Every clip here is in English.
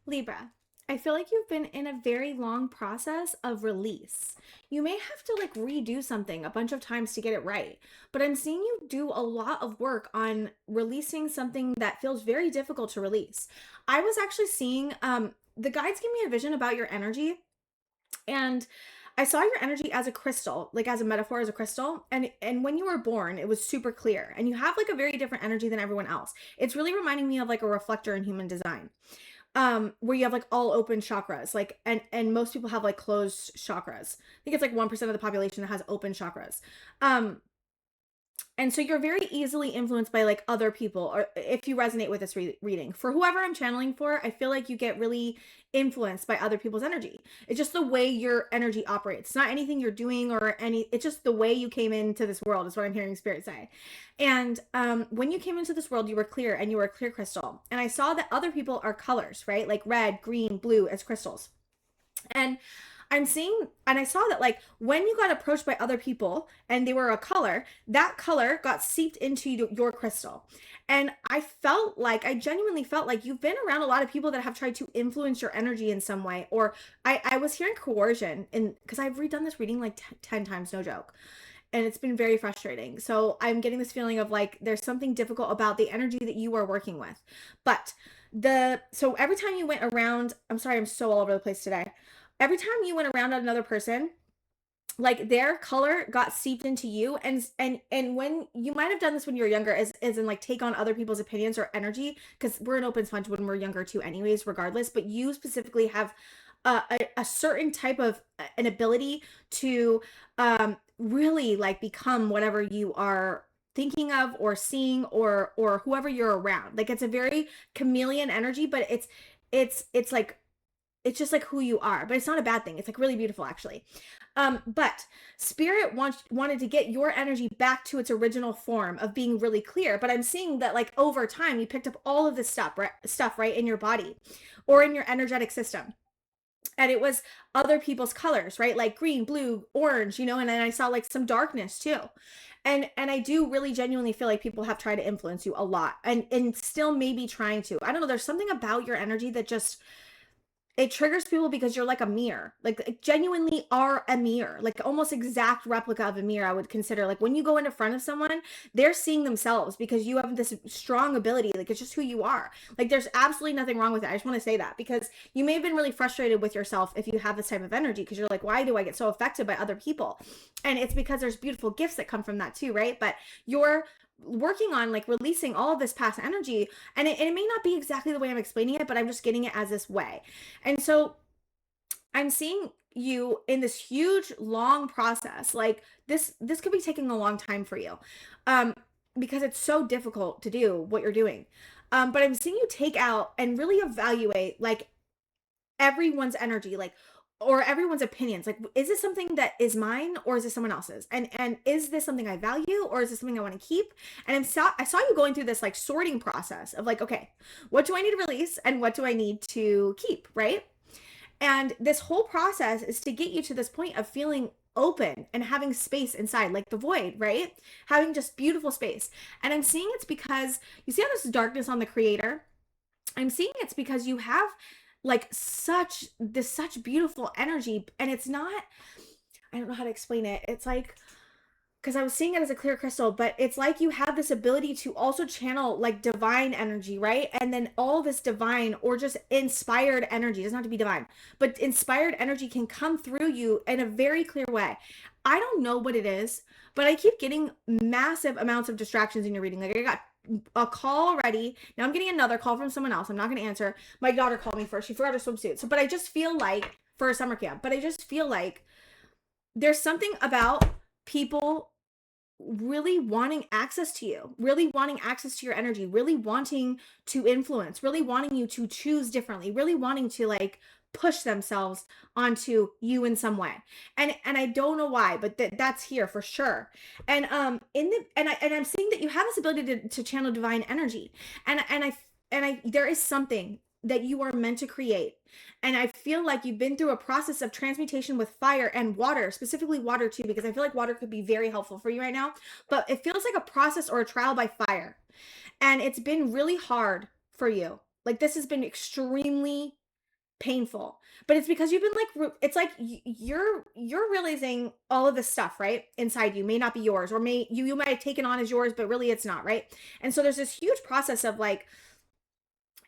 Libra, I feel like you've been in a very long process of release. You may have to like redo something a bunch of times to get it right, but I'm seeing you do a lot of work on releasing something that feels very difficult to release. I was actually seeing the guides give me a vision about your energy, and I saw your energy as a crystal, like as a metaphor as a crystal. And when you were born, it was super clear. And you have like a very different energy than everyone else. It's really reminding me of like a reflector in human design, where you have like all open chakras, like, and most people have like closed chakras. I think it's like 1% of the population that has open chakras. um and so you're very easily influenced by like other people, or if you resonate with this reading, for whoever I'm channeling for, I feel like you get really influenced by other people's energy. It's just the way your energy operates. It's not anything you're doing or any, it's just the way you came into this world is what I'm hearing spirit say. And when you came into this world, you were clear and you were a clear crystal. And I saw that other people are colors, right? Like red, green, blue as crystals. And I'm seeing, and I saw that like when you got approached by other people and they were a color, that color got seeped into your crystal. And I felt like, I genuinely felt like you've been around a lot of people that have tried to influence your energy in some way. Or I was hearing coercion, and because I've redone this reading like 10 times, no joke. And it's been very frustrating. So I'm getting this feeling of like there's something difficult about the energy that you are working with. But so every time you went around, I'm sorry, I'm so all over the place today. Every time you went around another person, like their color got seeped into you, and when you might have done this when you were younger, as in like take on other people's opinions or energy, because we're an open sponge when we're younger too anyways, regardless. But you specifically have a certain type of an ability to really like become whatever you are thinking of or seeing, or whoever you're around. Like it's a very chameleon energy, but it's like it's just like who you are, but it's not a bad thing. It's like really beautiful actually. But spirit wanted to get your energy back to its original form of being really clear. But I'm seeing that like over time you picked up all of this stuff right in your body or in your energetic system, and it was other people's colors, right? Like green, blue, orange, and then I saw like some darkness too. And I do really genuinely feel like people have tried to influence you a lot, and still maybe trying to. I don't know, there's something about your energy that just, it triggers people because you're like a mirror, like genuinely are a mirror, like almost exact replica of a mirror. I would consider, like when you go into front of someone, they're seeing themselves because you have this strong ability. Like it's just who you are. Like there's absolutely nothing wrong with it. I just want to say that because you may have been really frustrated with yourself if you have this type of energy, because you're like, why do I get so affected by other people? And it's because there's beautiful gifts that come from that too, right? But you're working on like releasing all of this past energy, and it may not be exactly the way I'm explaining it, but I'm just getting it as this way. And so I'm seeing you in this huge long process. Like this could be taking a long time for you, um because it's so difficult to do what you're doing. But I'm seeing you take out and really evaluate like everyone's energy, like, or everyone's opinions. Like, is this something that is mine or is this someone else's? And is this something I value or is this something I want to keep? And I saw you going through this like sorting process of like, okay, what do I need to release and what do I need to keep, right? And this whole process is to get you to this point of feeling open and having space inside, like the void, right? Having just beautiful space. And I'm seeing it's because you see how this darkness on the creator? I'm seeing it's because you have like such beautiful energy, and it's not, I don't know how to explain it. It's like, because I was seeing it as a clear crystal, but it's like you have this ability to also channel like divine energy, right? And then all this divine or just inspired energy, it doesn't have to be divine, but inspired energy can come through you in a very clear way. I don't know what it is, but I keep getting massive amounts of distractions in your reading. Like I got a call already. Now I'm getting another call from someone else. I'm not going to answer. My daughter called me first. She forgot her swimsuit. So, but I just feel like for a summer camp, but I just feel like there's something about people really wanting access to you, really wanting access to your energy, really wanting to influence, really wanting you to choose differently, really wanting to like push themselves onto you in some way. And I don't know why, but that's here for sure. And in the and I'm seeing that you have this ability to channel divine energy. And I there is something that you are meant to create. And I feel like you've been through a process of transmutation with fire and water, specifically water too, because I feel like water could be very helpful for you right now. But it feels like a process or a trial by fire. And it's been really hard for you. Like this has been extremely painful, but it's because you've been like it's like you're realizing all of this stuff right inside you may not be yours, or may you might have taken on as yours, but really it's not, right? And so there's this huge process of like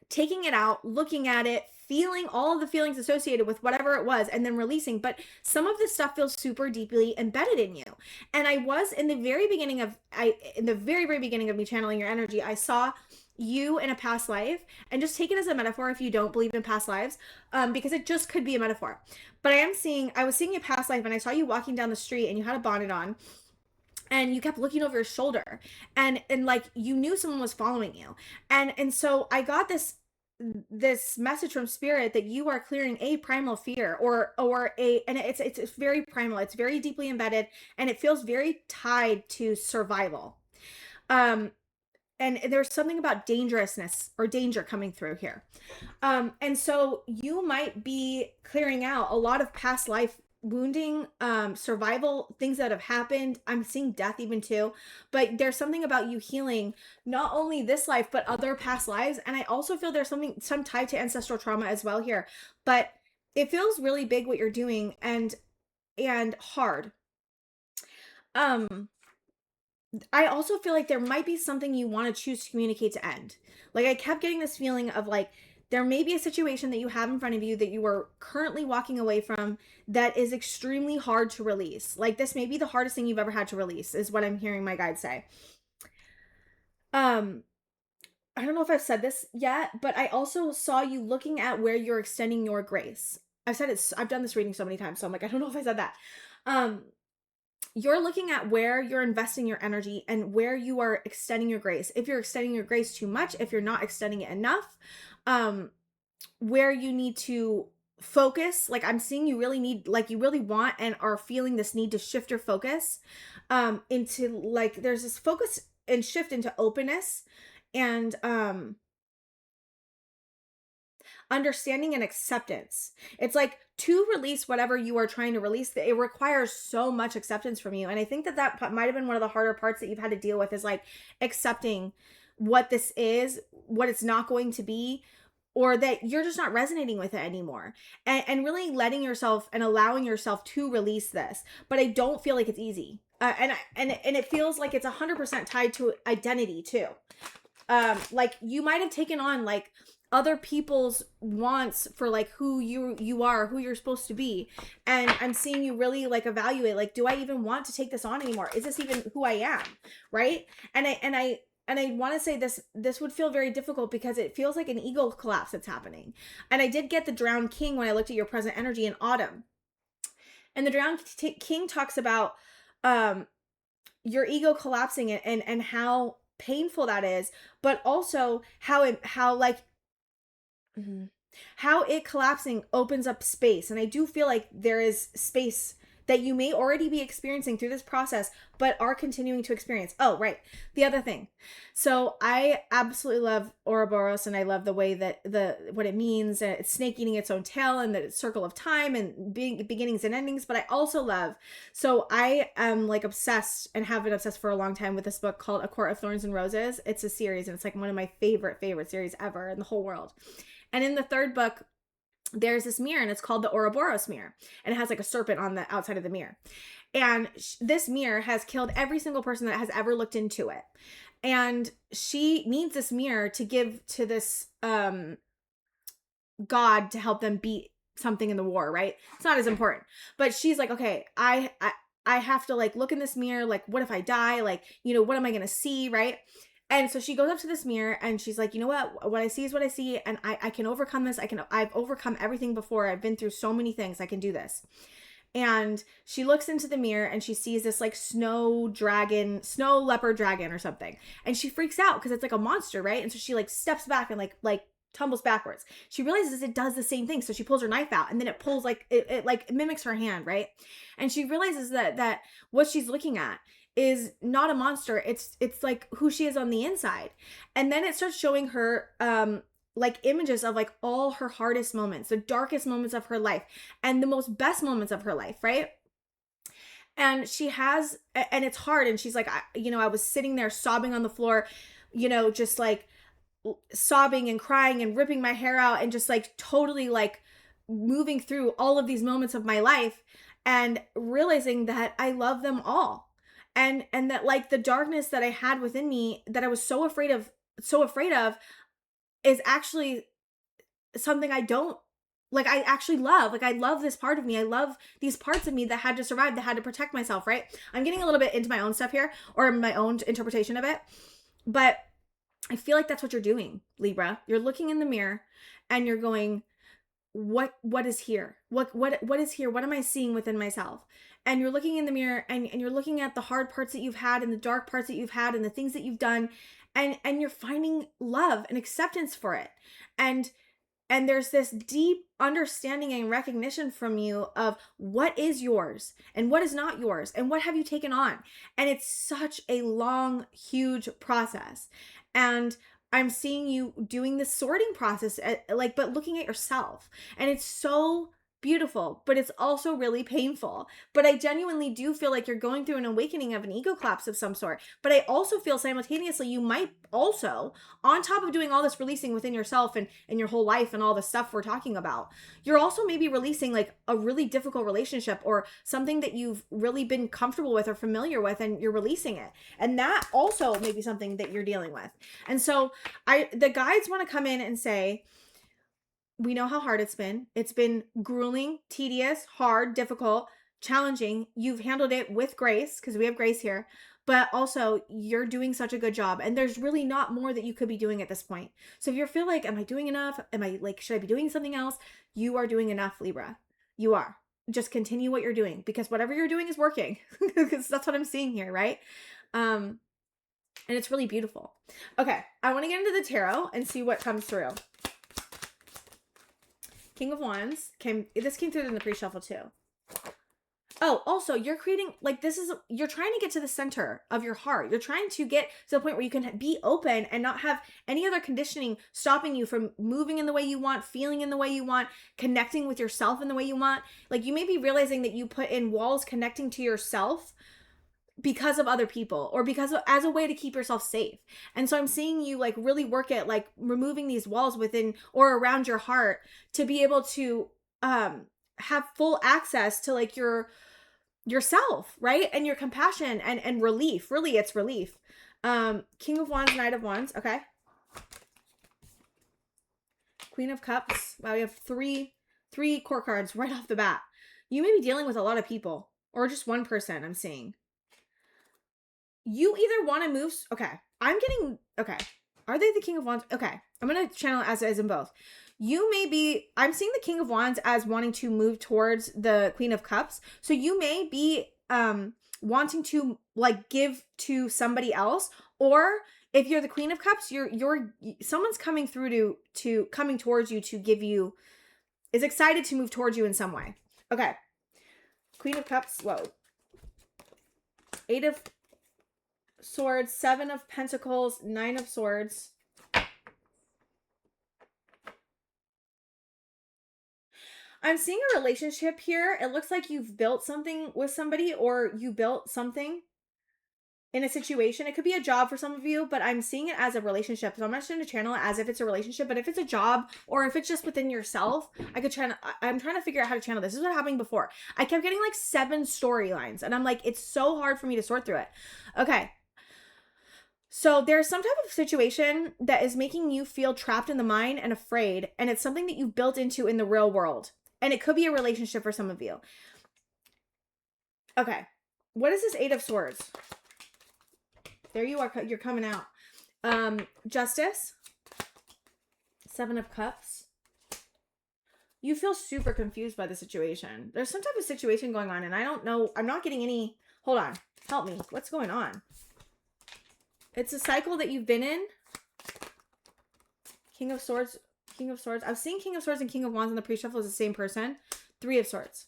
taking it out, looking at it, feeling all of the feelings associated with whatever it was, and then releasing. But some of this stuff feels super deeply embedded in you. And I was in the very beginning of in the very, very beginning of me channeling your energy, I saw you in a past life, and just take it as a metaphor if you don't believe in past lives, because it just could be a metaphor. But I was seeing a past life, and I saw you walking down the street, and you had a bonnet on, and you kept looking over your shoulder, and like you knew someone was following you, and so I got this message from spirit that you are clearing a primal fear, or a, and it's very primal, it's very deeply embedded, and it feels very tied to survival. um and there's something about dangerousness or danger coming through here. And so you might be clearing out a lot of past life wounding, survival things that have happened. I'm seeing death even too, but there's something about you healing not only this life but other past lives. And I also feel there's some tied to ancestral trauma as well here, but it feels really big what you're doing, and hard. um I also feel like there might be something you want to choose to communicate to end. Like I kept getting this feeling of like there may be a situation that you have in front of you that you are currently walking away from that is extremely hard to release. Like this may be the hardest thing you've ever had to release, is what I'm hearing my guide say. Um I don't know if I've said this yet, but I also saw you looking at where you're extending your grace. I've done this reading so many times, so I'm like, I don't know if I said that. Um you're looking at where you're investing your energy and where you are extending your grace. If you're extending your grace too much, if you're not extending it enough, where you need to focus. Like I'm seeing you really need, like you really want and are feeling this need to shift your focus into like there's this focus and shift into openness, and understanding and acceptance. It's like to release whatever you are trying to release, it requires so much acceptance from you. And I think that might have been one of the harder parts that you've had to deal with, is like accepting what this is, what it's not going to be, or that you're just not resonating with it anymore, and really letting yourself and allowing yourself to release this. But I don't feel like it's easy. And it feels like it's 100% tied to identity too. Like you might have taken on like other people's wants for like who you are, who you're supposed to be. And I'm seeing you really like evaluate, like, do I even want to take this on anymore? Is this even who I am? Right. And I want to say this would feel very difficult because it feels like an ego collapse that's happening. And I did get the drowned king when I looked at your present energy in autumn. And the drowned king talks about your ego collapsing, and how painful that is, but also how like how it collapsing opens up space. And I do feel like there is space that you may already be experiencing through this process, but are continuing to experience. Oh, right. The other thing. So I absolutely love Ouroboros, and I love the way that what it means. It's snake eating its own tail, and the circle of time, and beginnings and endings. But I also love, so I am like obsessed, and have been obsessed for a long time, with this book called A Court of Thorns and Roses. It's a series, and it's like one of my favorite series ever in the whole world. And in the third book, there's this mirror, and it's called the Ouroboros mirror, and it has like a serpent on the outside of the mirror. And this mirror has killed every single person that has ever looked into it. And she needs this mirror to give to this god to help them beat something in the war, right? It's not as important. But she's like, okay, I have to like look in this mirror, like what if I die? Like, you know, what am I going to see, right? And so she goes up to this mirror, and she's like, you know what I see is what I see. And I can overcome this. I've overcome everything before. I've been through so many things. I can do this. And she looks into the mirror, and she sees this like snow leopard dragon or something. And she freaks out because it's like a monster, right? And so she like steps back and like tumbles backwards. She realizes it does the same thing. So she pulls her knife out, and then it pulls like, it like mimics her hand, right? And she realizes that what she's looking at is not a monster. It's like who she is on the inside. And then it starts showing her like images of like all her hardest moments, the darkest moments of her life, and the most best moments of her life, right? And she has, and it's hard, and she's like, I was sitting there sobbing on the floor, just like sobbing and crying and ripping my hair out, and just like totally like moving through all of these moments of my life and realizing that I love them all. And that like the darkness that I had within me that I was so afraid of is actually something I don't like I actually love. Like I love this part of me. I love these parts of me that had to survive, that had to protect myself, right? I'm getting a little bit into my own stuff here or my own interpretation of it. But I feel like that's what you're doing, Libra. You're looking in the mirror and you're going, what is here? What is here? What am I seeing within myself? And you're looking in the mirror and you're looking at the hard parts that you've had and the dark parts that you've had and the things that you've done, and you're finding love and acceptance for it. And there's this deep understanding and recognition from you of what is yours and what is not yours and what have you taken on. And it's such a long, huge process. And I'm seeing you doing this sorting process, but looking at yourself. And it's so beautiful, but it's also really painful. But I genuinely do feel like you're going through an awakening of an ego collapse of some sort. But I also feel simultaneously you might also, on top of doing all this releasing within yourself and your whole life and all the stuff we're talking about, you're also maybe releasing like a really difficult relationship or something that you've really been comfortable with or familiar with, and you're releasing it. And that also may be something that you're dealing with. And so the guides want to come in and say, we know how hard it's been. It's been grueling, tedious, hard, difficult, challenging. You've handled it with grace, because we have grace here, but also you're doing such a good job. And there's really not more that you could be doing at this point. So if you feel like, am I doing enough? Am I like, should I be doing something else? You are doing enough, Libra. You are. Just continue what you're doing, because whatever you're doing is working, because that's what I'm seeing here, right? And it's really beautiful. Okay, I want to get into the tarot and see what comes through. King of Wands came through in the pre-shuffle too. Oh, also, you're creating, like, you're trying to get to the center of your heart. You're trying to get to the point where you can be open and not have any other conditioning stopping you from moving in the way you want, feeling in the way you want, connecting with yourself in the way you want. Like, you may be realizing that you put in walls connecting to yourself because of other people, or as a way to keep yourself safe. And so I'm seeing you like really work at like removing these walls within or around your heart to be able to have full access to like yourself, right? And your compassion and relief. Really, it's relief. King of Wands, Knight of Wands. Okay. Queen of Cups. Wow, we have three court cards right off the bat. You may be dealing with a lot of people, or just one person. I'm seeing. You either want to move. Okay. Okay. Are they the King of Wands? Okay. I'm going to channel as in both. You may be, I'm seeing the King of Wands as wanting to move towards the Queen of Cups. So you may be wanting to like give to somebody else, or if you're the Queen of Cups, someone's coming through to coming towards you to give you, is excited to move towards you in some way. Okay. Queen of Cups. Whoa. 8 of Swords, 7 of Pentacles, 9 of Swords. I'm seeing a relationship here. It looks like you've built something with somebody, or you built something in a situation. It could be a job for some of you, but I'm seeing it as a relationship. So I'm not trying to channel it as if it's a relationship, but if it's a job or if it's just within yourself, I'm trying to figure out how to channel this. This is what happened before. I kept getting like 7 storylines, and I'm like, it's so hard for me to sort through it. Okay. So there's some type of situation that is making you feel trapped in the mind and afraid, and it's something that you've built into in the real world. And it could be a relationship for some of you. Okay. What is this 8 of Swords? There you are. You're coming out. Justice. 7 of Cups. You feel super confused by the situation. There's some type of situation going on, and I don't know. I'm not getting any. Hold on. Help me. What's going on? It's a cycle that you've been in. King of Swords. King of Swords. I'm seeing King of Swords and King of Wands in the pre-shuffle as the same person. 3 of Swords.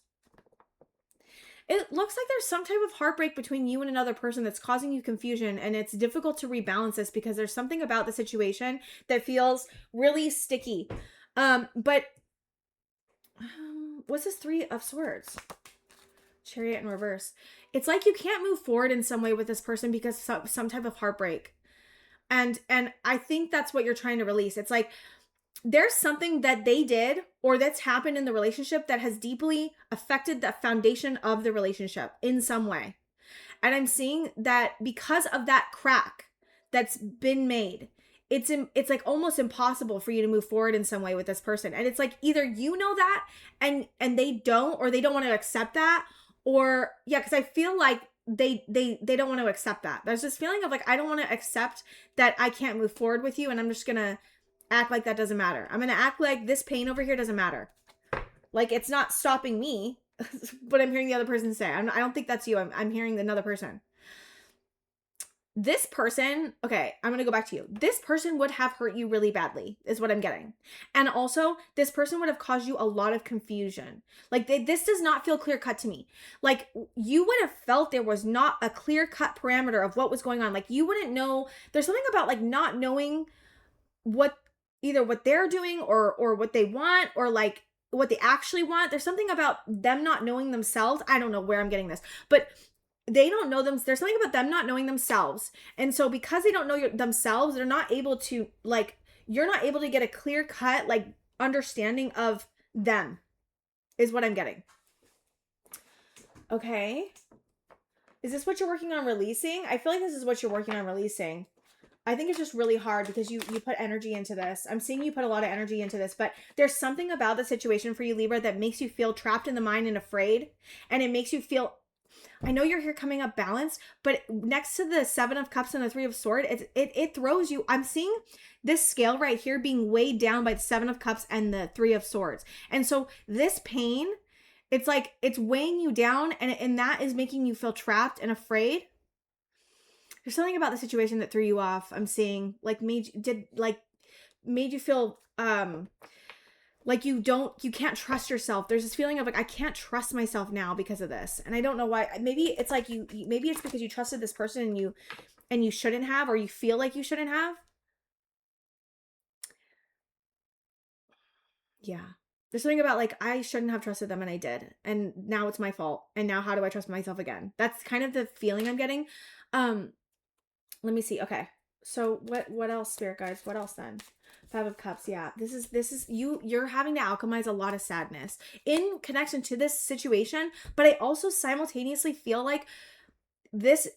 It looks like there's some type of heartbreak between you and another person that's causing you confusion, and it's difficult to rebalance this because there's something about the situation that feels really sticky. But what's this 3 of Swords? Chariot in reverse. It's like you can't move forward in some way with this person because some type of heartbreak. And I think that's what you're trying to release. It's like there's something that they did or that's happened in the relationship that has deeply affected the foundation of the relationship in some way. And I'm seeing that because of that crack that's been made, it's like almost impossible for you to move forward in some way with this person. And it's like either you know that and they don't, or they don't want to accept that, or yeah, because I feel like they don't want to accept that. There's this feeling of like, I don't want to accept that I can't move forward with you, and I'm just gonna act like that doesn't matter. I'm gonna act like this pain over here doesn't matter. Like it's not stopping me, but I'm hearing the other person say. I don't think that's you. I'm hearing another person. This person, okay, I'm going to go back to you. This person would have hurt you really badly, is what I'm getting. And also, this person would have caused you a lot of confusion. Like, this does not feel clear cut to me. Like, you would have felt there was not a clear cut parameter of what was going on. Like, you wouldn't know. There's something about, like, not knowing what, either what they're doing or what they want, or, like, what they actually want. There's something about them not knowing themselves. I don't know where I'm getting this, but they don't know them. There's something about them not knowing themselves. And so because they don't know themselves, they're not able to, like, you're not able to get a clear cut, like, understanding of them is what I'm getting. Okay. Is this what you're working on releasing? I feel like this is what you're working on releasing. I think it's just really hard because you put energy into this. I'm seeing you put a lot of energy into this, but there's something about the situation for you, Libra, that makes you feel trapped in the mind and afraid. And it makes you feel, I know you're here coming up balanced, but next to the 7 of Cups and the 3 of Swords, it throws you. I'm seeing this scale right here being weighed down by the 7 of Cups and the 3 of Swords. And so this pain, it's like it's weighing you down, and that is making you feel trapped and afraid. There's something about the situation that threw you off. I'm seeing, like, made you feel like you can't trust yourself. There's this feeling of like, I can't trust myself now because of this. And I don't know why. Maybe it's like maybe it's because you trusted this person and you shouldn't have, or you feel like you shouldn't have. Yeah. There's something about like, I shouldn't have trusted them and I did. And now it's my fault. And now how do I trust myself again? That's kind of the feeling I'm getting. Let me see. Okay. So what else, spirit guides? What else then? 5 of Cups. Yeah. This is you're having to alchemize a lot of sadness in connection to this situation, but I also simultaneously feel like this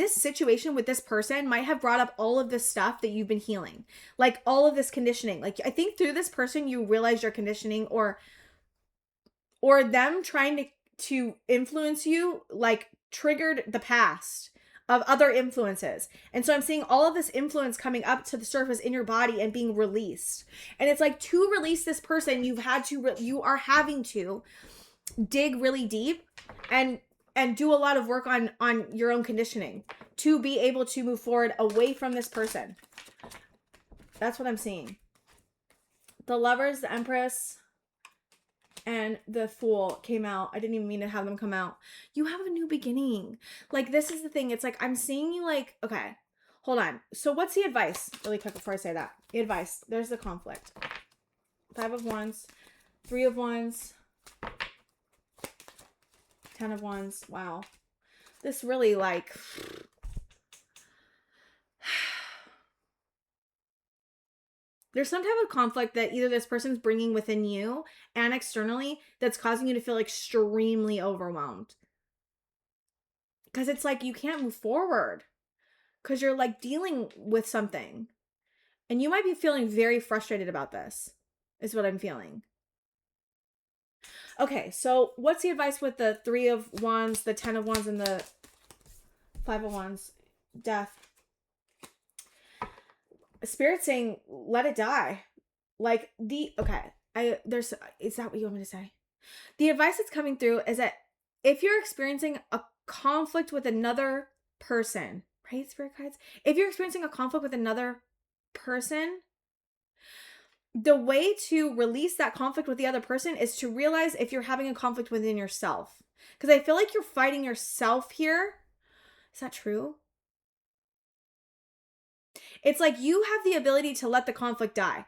situation with this person might have brought up all of this stuff that you've been healing. Like all of this conditioning. Like I think through this person you realize your conditioning, or them trying to influence you, like, triggered the past of other influences. And so I'm seeing all of this influence coming up to the surface in your body and being released. And it's like, to release this person, you are having to dig really deep and do a lot of work on your own conditioning to be able to move forward away from this person. That's what I'm seeing. The Lovers, the Empress, and the Fool came out. I didn't even mean to have them come out. You have a new beginning. Like, this is the thing. It's like, I'm seeing you like, okay, hold on. So what's the advice? Really quick before I say that. The advice. There's the conflict. 5 of Wands, 3 of Wands, 10 of Wands. Wow. This really, like, there's some type of conflict that either this person's bringing within you and externally that's causing you to feel extremely overwhelmed. Because it's like you can't move forward because you're like dealing with something. And you might be feeling very frustrated about this, is what I'm feeling. Okay, so what's the advice with the 3 of Wands, the 10 of Wands, and the 5 of Wands? Death. Spirit saying, let it die. Like, is that what you want me to say? The advice that's coming through is that if you're experiencing a conflict with another person, right, spirit guides? If you're experiencing a conflict with another person, the way to release that conflict with the other person is to realize if you're having a conflict within yourself. Because I feel like you're fighting yourself here. Is that true? It's like you have the ability to let the conflict die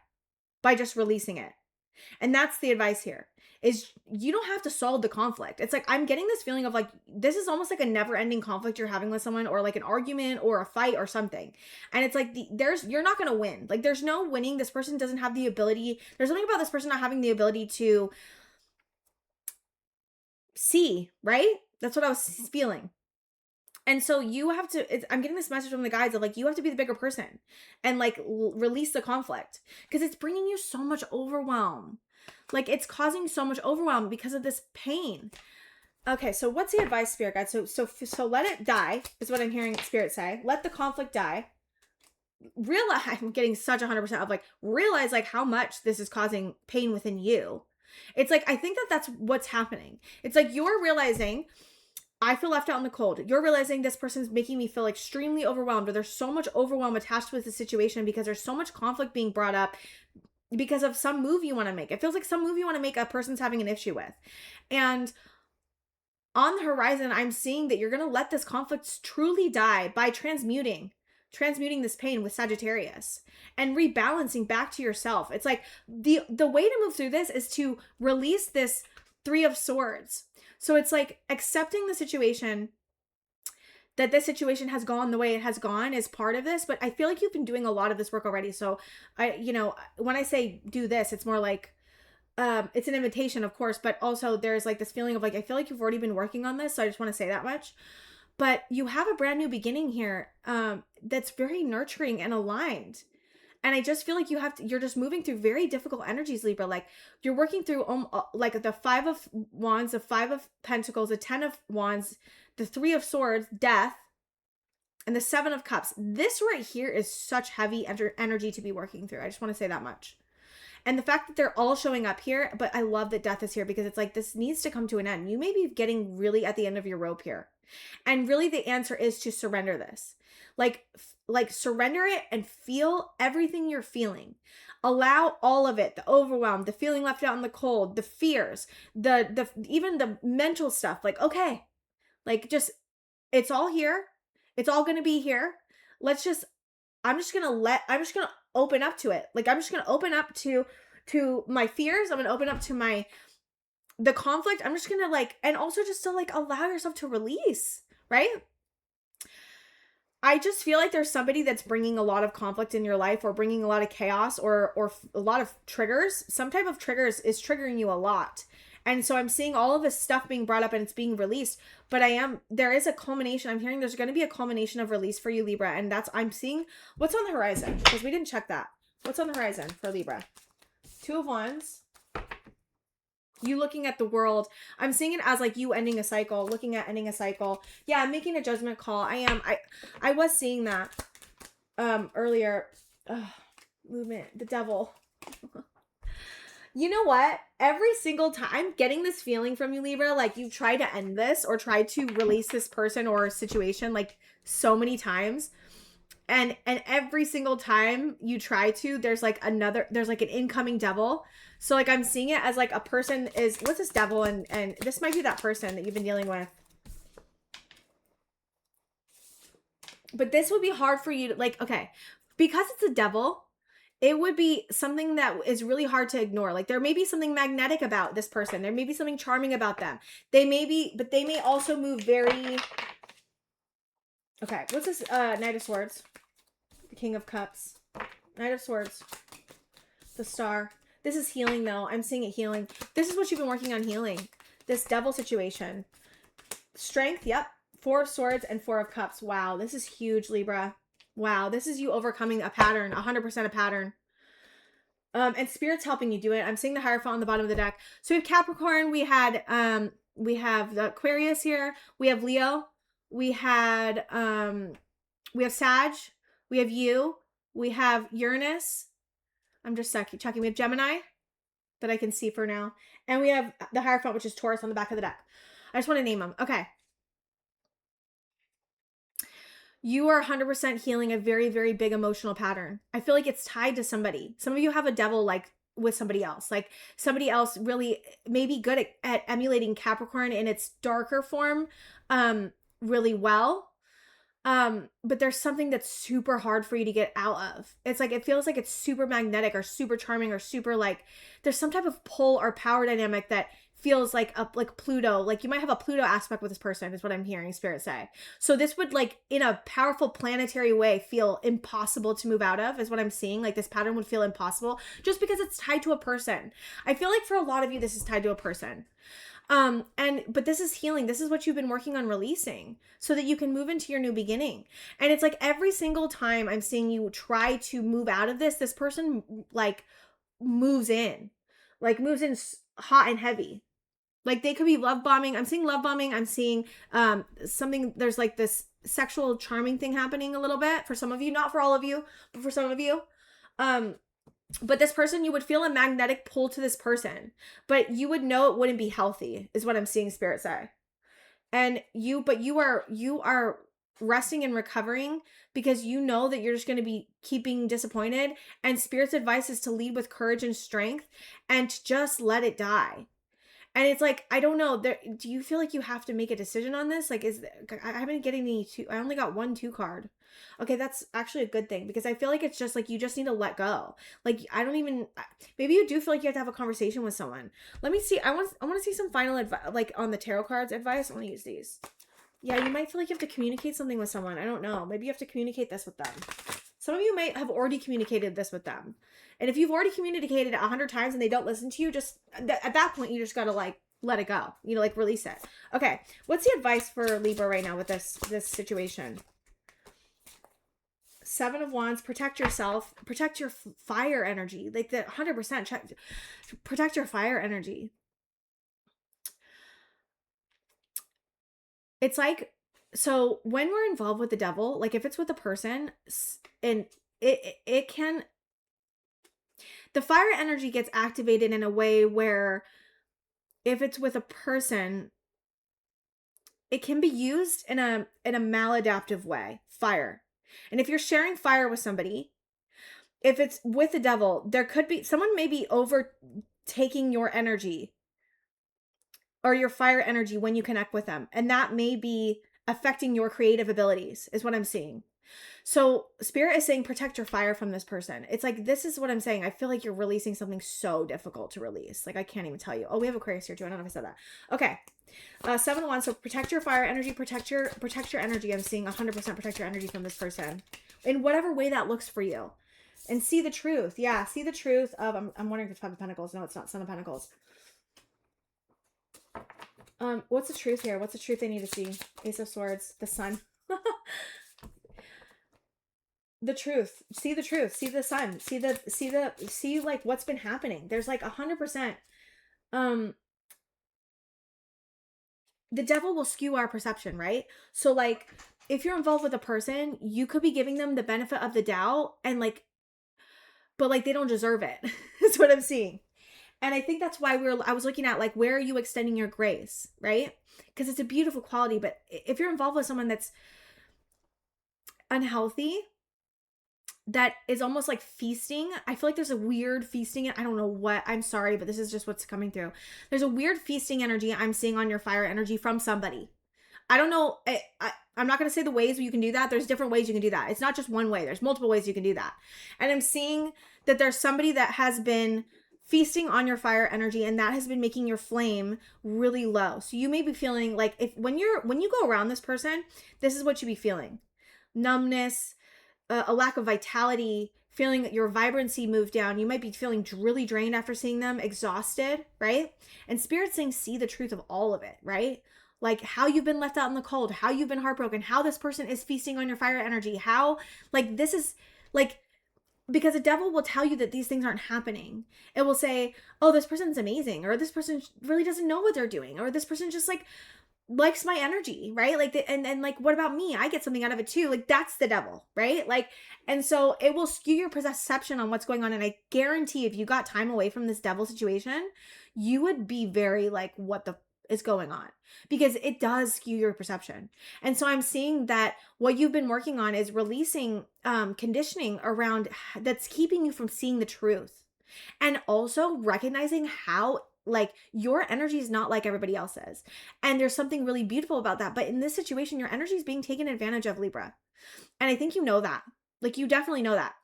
by just releasing it. And that's the advice here is you don't have to solve the conflict. It's like, I'm getting this feeling of like, this is almost like a never ending conflict you're having with someone, or like an argument or a fight or something. And it's like, you're not going to win. Like there's no winning. This person doesn't have the ability. There's something about this person not having the ability to see, right? That's what I was feeling. And so you have to, I'm getting this message from the guides of like, you have to be the bigger person and like release the conflict, because it's bringing you so much overwhelm. Like it's causing so much overwhelm because of this pain. Okay, so what's the advice, Spirit Guide? So let it die is what I'm hearing Spirit say. Let the conflict die. Realize, I'm getting such 100% of like, realize like how much this is causing pain within you. It's like, I think that that's what's happening. It's like you're realizing, I feel left out in the cold. You're realizing this person's making me feel extremely overwhelmed, or there's so much overwhelm attached with the situation because there's so much conflict being brought up because of some move you want to make. It feels like some move you want to make a person's having an issue with. And on the horizon, I'm seeing that you're going to let this conflict truly die by transmuting this pain with Sagittarius and rebalancing back to yourself. It's like the way to move through this is to release this 3 of Swords. So it's like accepting the situation, that this situation has gone the way it has gone is part of this, but I feel like you've been doing a lot of this work already. So when I say do this, it's more like, it's an invitation, of course, but also there's like this feeling of like, I feel like you've already been working on this. So I just want to say that much. But you have a brand new beginning here that's very nurturing and aligned. And I just feel like you're just moving through very difficult energies, Libra. Like you're working through like the 5 of Wands, the 5 of Pentacles, the 10 of Wands, the 3 of Swords, death, and the 7 of Cups. This right here is such heavy energy to be working through. I just want to say that much. And the fact that they're all showing up here, but I love that death is here because it's like, this needs to come to an end. You may be getting really at the end of your rope here. And really the answer is to surrender this. Like surrender it and feel everything you're feeling. Allow all of it, the overwhelm, the feeling left out in the cold, the fears, the even the mental stuff. Like, okay, like just, it's all here. It's all going to be here. I'm just going to open up to it. Like, I'm just going to open up to my fears. I'm going to open up to the conflict. I'm just going to like, and also just to like allow yourself to release, right? I just feel like there's somebody that's bringing a lot of conflict in your life, or bringing a lot of chaos, or a lot of triggers. Some type of triggers is triggering you a lot. And so I'm seeing all of this stuff being brought up and it's being released, but there is a culmination. I'm hearing there's going to be a culmination of release for you, Libra. And I'm seeing what's on the horizon, because we didn't check that. What's on the horizon for Libra? 2 of Wands. You looking at the world. I'm seeing it as like you ending a cycle, looking at ending a cycle. Yeah, I'm making a judgment call. I was seeing that earlier. Movement, the devil. You know what? Every single time I'm getting this feeling from you, Libra, like you've tried to end this or tried to release this person or situation like so many times. And every single time you try to, there's like an incoming devil. So like I'm seeing it as like a person is, what's this devil? And this might be that person that you've been dealing with. But this would be hard for you to like, okay, because it's a devil, it would be something that is really hard to ignore. Like there may be something magnetic about this person. There may be something charming about them. But they may also move very, okay, what's this? Knight of Swords, the King of Cups, Knight of Swords, the Star. This is healing though. I'm seeing it healing. This is what you've been working on healing. This devil situation. Strength, yep. 4 of Swords and 4 of Cups. Wow, this is huge, Libra. Wow, this is you overcoming a pattern, 100% a pattern. And Spirit's helping you do it. I'm seeing the Hierophant on the bottom of the deck. So we have Capricorn, we have the Aquarius here, we have Leo, we have Sag, we have you, we have Uranus. I'm just checking. We have Gemini that I can see for now. And we have the Hierophant, which is Taurus on the back of the deck. I just want to name them. Okay. You are 100% healing a very, very big emotional pattern. I feel like it's tied to somebody. Some of you have a devil like with somebody else. Like somebody else really may be good at emulating Capricorn in its darker form really well. But there's something that's super hard for you to get out of. It's like, it feels like it's super magnetic or super charming or super like, there's some type of pull or power dynamic that feels like like Pluto. Like you might have a Pluto aspect with this person is what I'm hearing spirit say. So this would like in a powerful planetary way feel impossible to move out of is what I'm seeing. Like this pattern would feel impossible just because it's tied to a person. I feel like for a lot of you, this is tied to a person. But this is healing. This is what you've been working on releasing so that you can move into your new beginning. And it's like every single time I'm seeing you try to move out of this person like moves in hot and heavy. Like they could be love bombing. I'm seeing love bombing. I'm seeing something, there's like this sexual charming thing happening a little bit for some of you, not for all of you, but for some of you. But this person, you would feel a magnetic pull to this person, but you would know it wouldn't be healthy is what I'm seeing spirit say. And you are resting and recovering because you know that you're just going to be keeping disappointed, and spirit's advice is to lead with courage and strength and to just let it die. And it's like, I don't know, do you feel like you have to make a decision on this? Like, I haven't getting any two, I only got 1 2 card. Okay, that's actually a good thing because I feel like it's just like, you just need to let go. Like, I don't even, maybe you do feel like you have to have a conversation with someone. Let me see. I want to see some final advice, like on the tarot cards advice. I want to use these. Yeah, you might feel like you have to communicate something with someone. I don't know. Maybe you have to communicate this with them. Some of you might have already communicated this with them. And if you've already communicated it 100 times and they don't listen to you, just at that point, you just got to like let it go. You know, like release it. Okay. What's the advice for Libra right now with this situation? 7 of Wands, protect yourself, protect your fire energy. Like the 100% protect your fire energy. It's like, so when we're involved with the devil, like if it's with a person and it can, the fire energy gets activated in a way where if it's with a person, it can be used in a maladaptive way, fire. And if you're sharing fire with somebody, if it's with the devil, there could be, someone may be overtaking your energy or your fire energy when you connect with them. And that may be affecting your creative abilities is what I'm seeing. So spirit is saying, protect your fire from this person. It's like, this is what I'm saying. I feel like you're releasing something so difficult to release. Like, I can't even tell you. Oh, we have Aquarius here too. I don't know if I said that. Okay. 7 of Wands. So protect your fire energy, protect your energy. I'm seeing 100% protect your energy from this person in whatever way that looks for you, and see the truth. Yeah. See the truth of, I'm wondering if it's 5 of Pentacles. No, it's not. Son of Pentacles. What's the truth here? What's the truth they need to see? Ace of Swords, the Sun. The truth. See the truth. See the sun. See like what's been happening. There's like 100%. The devil will skew our perception, right? So like, if you're involved with a person, you could be giving them the benefit of the doubt and like, but like they don't deserve it. That's what I'm seeing. And I think that's why I was looking at like, where are you extending your grace, right? Because it's a beautiful quality. But if you're involved with someone that's unhealthy, that is almost like feasting. I feel like there's a weird feasting. I don't know what. I'm sorry, but this is just what's coming through. There's a weird feasting energy I'm seeing on your fire energy from somebody. I don't know. I'm not going to say the ways you can do that. There's different ways you can do that. It's not just one way. There's multiple ways you can do that. And I'm seeing that there's somebody that has been feasting on your fire energy, and that has been making your flame really low. So you may be feeling like when you go around this person, this is what you be feeling: numbness, a lack of vitality, feeling that your vibrancy moved down. You might be feeling really drained after seeing them, exhausted, right? And Spirit's saying, see the truth of all of it, right? Like how you've been left out in the cold, how you've been heartbroken, how this person is feasting on your fire energy, how like this is like, because the devil will tell you that these things aren't happening. It will say, oh, this person's amazing, or this person really doesn't know what they're doing, or this person just like likes my energy, right? Like and like, what about me? I get something out of it too. Like that's the devil, right? Like, and so it will skew your perception on what's going on. And I guarantee if you got time away from this devil situation, you would be very like, what the is going on? Because it does skew your perception. And so I'm seeing that what you've been working on is releasing conditioning around that's keeping you from seeing the truth, and also recognizing how like your energy is not like everybody else's. And there's something really beautiful about that. But in this situation, your energy is being taken advantage of, Libra. And I think you know that. Like, you definitely know that.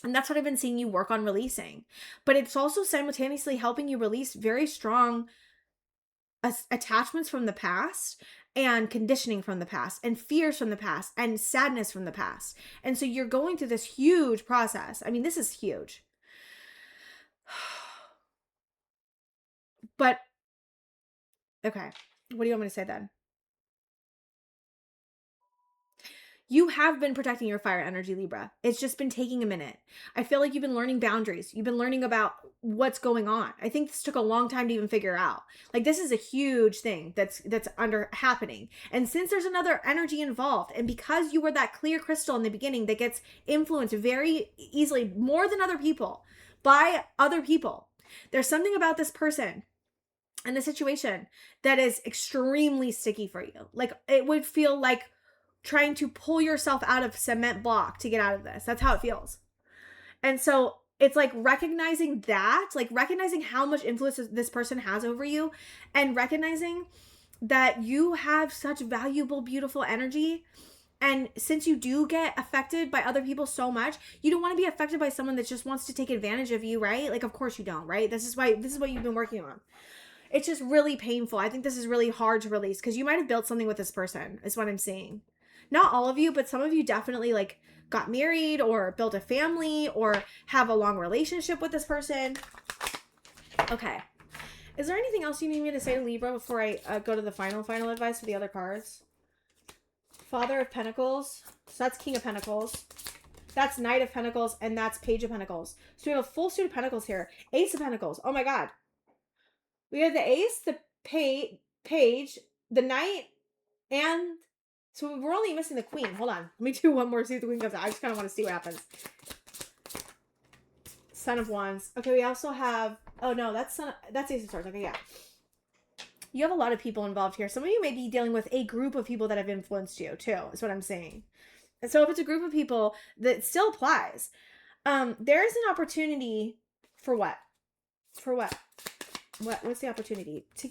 And that's what I've been seeing you work on releasing. But it's also simultaneously helping you release very strong attachments from the past and conditioning from the past and fears from the past and sadness from the past. And so you're going through this huge process. I mean, this is huge. But, okay. What do you want me to say then? You have been protecting your fire energy, Libra. It's just been taking a minute. I feel like you've been learning boundaries. You've been learning about what's going on. I think this took a long time to even figure out. Like, this is a huge thing that's happening. And since there's another energy involved, and because you were that clear crystal in the beginning that gets influenced very easily, more than other people, by other people, there's something about this person and the situation that is extremely sticky for you. Like, it would feel like trying to pull yourself out of cement block to get out of this. That's how it feels. And so it's like recognizing that, like recognizing how much influence this person has over you, and recognizing that you have such valuable, beautiful energy. And since you do get affected by other people so much, you don't want to be affected by someone that just wants to take advantage of you, right? Like, of course you don't, right? This is what you've been working on. It's just really painful. I think this is really hard to release because you might have built something with this person, is what I'm seeing. Not all of you, but some of you definitely like got married or built a family or have a long relationship with this person. Okay. Is there anything else you need me to say to Libra before I go to the final advice for the other cards? Father of Pentacles. So that's King of Pentacles. That's Knight of Pentacles, and that's Page of Pentacles. So we have a full suit of Pentacles here. Ace of Pentacles. Oh my God. We have the Ace, the Page, the Knight, and so we're only missing the Queen. Hold on. Let me do one more, see if the Queen comes out. I just kind of want to see what happens. Son of Wands. Okay, we also have... Oh, no, that's Ace of Swords. Okay, yeah. You have a lot of people involved here. Some of you may be dealing with a group of people that have influenced you, too, is what I'm saying. And so if it's a group of people, that still applies. There is an opportunity for what? For what? What's the opportunity? To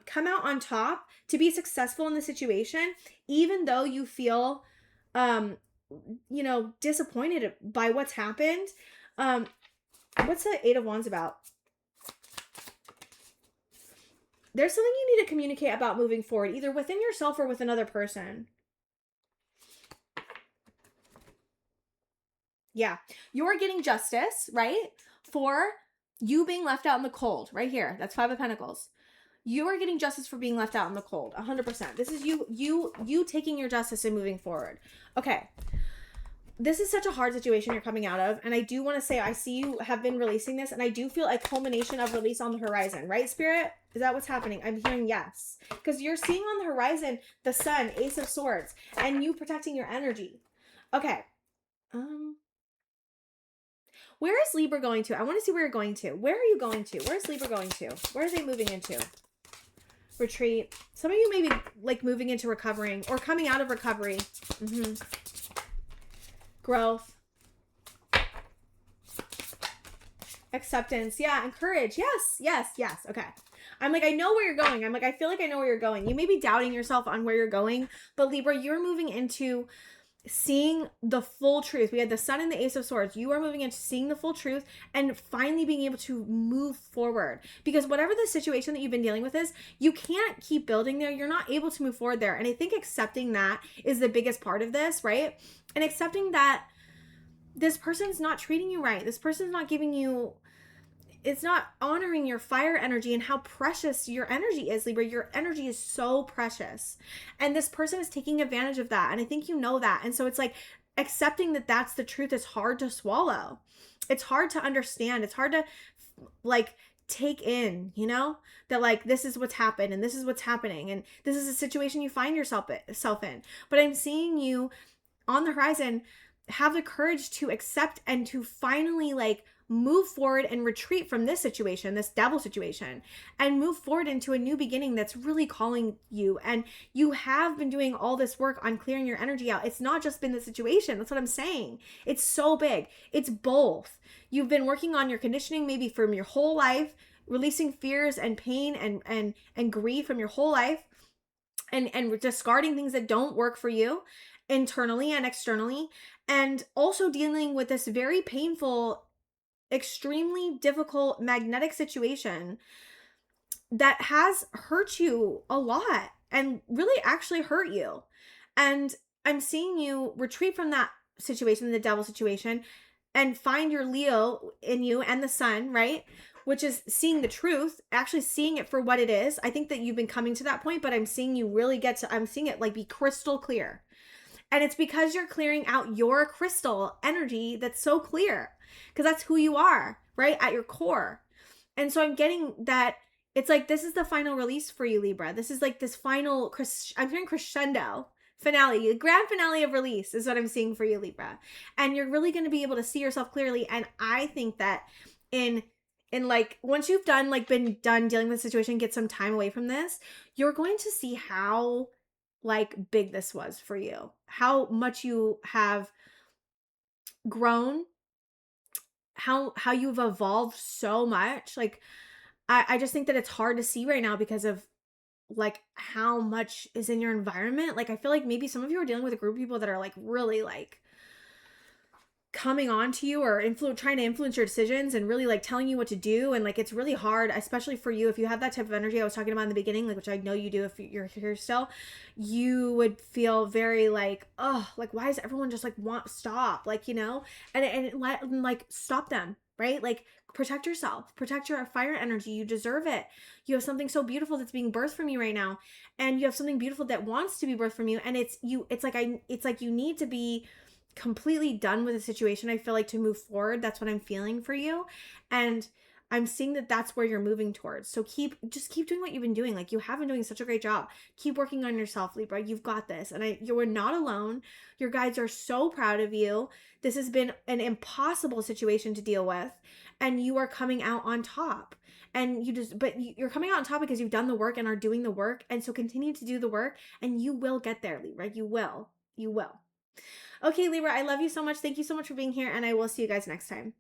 come out on top, to be successful in the situation, even though you feel disappointed by what's happened. What's the Eight of Wands about? There's something you need to communicate about moving forward, either within yourself or with another person. Yeah, you're getting justice, right? For you being left out in the cold, right here. That's Five of Pentacles. You are getting justice for being left out in the cold, 100%. This is you taking your justice and moving forward. Okay. This is such a hard situation you're coming out of. And I do want to say, I see you have been releasing this, and I do feel a culmination of release on the horizon, right, Spirit? Is that what's happening? I'm hearing yes. Because you're seeing on the horizon the Sun, Ace of Swords, and you protecting your energy. Okay. Where is Libra going to? I want to see where you're going to. Where are you going to? Where is Libra going to? Where are they moving into? Retreat. Some of you may be like moving into recovering or coming out of recovery. Growth. Acceptance. Yeah. And courage. Yes. Okay. I'm like, I know where you're going. I'm like, I feel like I know where you're going. You may be doubting yourself on where you're going, but Libra, you're moving into seeing the full truth. We had the Sun and the Ace of Swords. You are moving into seeing the full truth and finally being able to move forward, because whatever the situation that you've been dealing with is, you can't keep building there. You're not able to move forward there. And I think accepting that is the biggest part of this, right? And accepting that this person's not treating you right. This person's not giving you, it's not honoring your fire energy and how precious your energy is, Libra. Your energy is so precious. And this person is taking advantage of that. And I think you know that. And so it's like accepting that that's the truth is hard to swallow. It's hard to understand. It's hard to like take in, that like this is what's happened and this is what's happening. And this is a situation you find yourself in. But I'm seeing you on the horizon have the courage to accept and to finally like move forward and retreat from this situation, this devil situation, and move forward into a new beginning that's really calling you. And you have been doing all this work on clearing your energy out. It's not just been the situation. That's what I'm saying. It's so big. It's both. You've been working on your conditioning maybe from your whole life, releasing fears and pain and grief from your whole life, and discarding things that don't work for you internally and externally, and also dealing with this very painful, extremely difficult magnetic situation that has hurt you a lot and really actually hurt you. And I'm seeing you retreat from that situation, the devil situation, and find your Leo in you and the sun, right? Which is seeing the truth, actually seeing it for what it is. I think that you've been coming to that point, but I'm seeing you really I'm seeing it like be crystal clear. And it's because you're clearing out your crystal energy that's so clear, because that's who you are, right? At your core. And so I'm getting that it's like this is the final release for you, Libra. This is like this final, I'm hearing crescendo finale, the grand finale of release is what I'm seeing for you, Libra. And you're really going to be able to see yourself clearly. And I think that in like once you've been done dealing with the situation, get some time away from this, you're going to see how like big this was for you, how much you have grown, how you've evolved so much. Like I just think that it's hard to see right now because of like how much is in your environment. Like I feel like maybe some of you are dealing with a group of people that are like really like coming on to you or trying to influence your decisions and really like telling you what to do. And like it's really hard, especially for you if you have that type of energy I was talking about in the beginning, like which I know you do if you're here still. You would feel very like, oh, like why is everyone just like stop, like, you know, and like stop them, right? Like protect yourself, protect your fire energy. You deserve it. You have something so beautiful that's being birthed from you right now, and you have something beautiful that wants to be birthed from you. And it's like you need to be completely done with the situation, I feel like, to move forward. That's what I'm feeling for you. And I'm seeing that that's where you're moving towards. So just keep doing what you've been doing. Like you have been doing such a great job. Keep working on yourself, Libra. You've got this. And you're not alone. Your guides are so proud of you. This has been an impossible situation to deal with, and you are coming out on top. And you're coming out on top because you've done the work and are doing the work. And so continue to do the work and you will get there, Libra. You will. You will. Okay, Libra, I love you so much. Thank you so much for being here, and I will see you guys next time.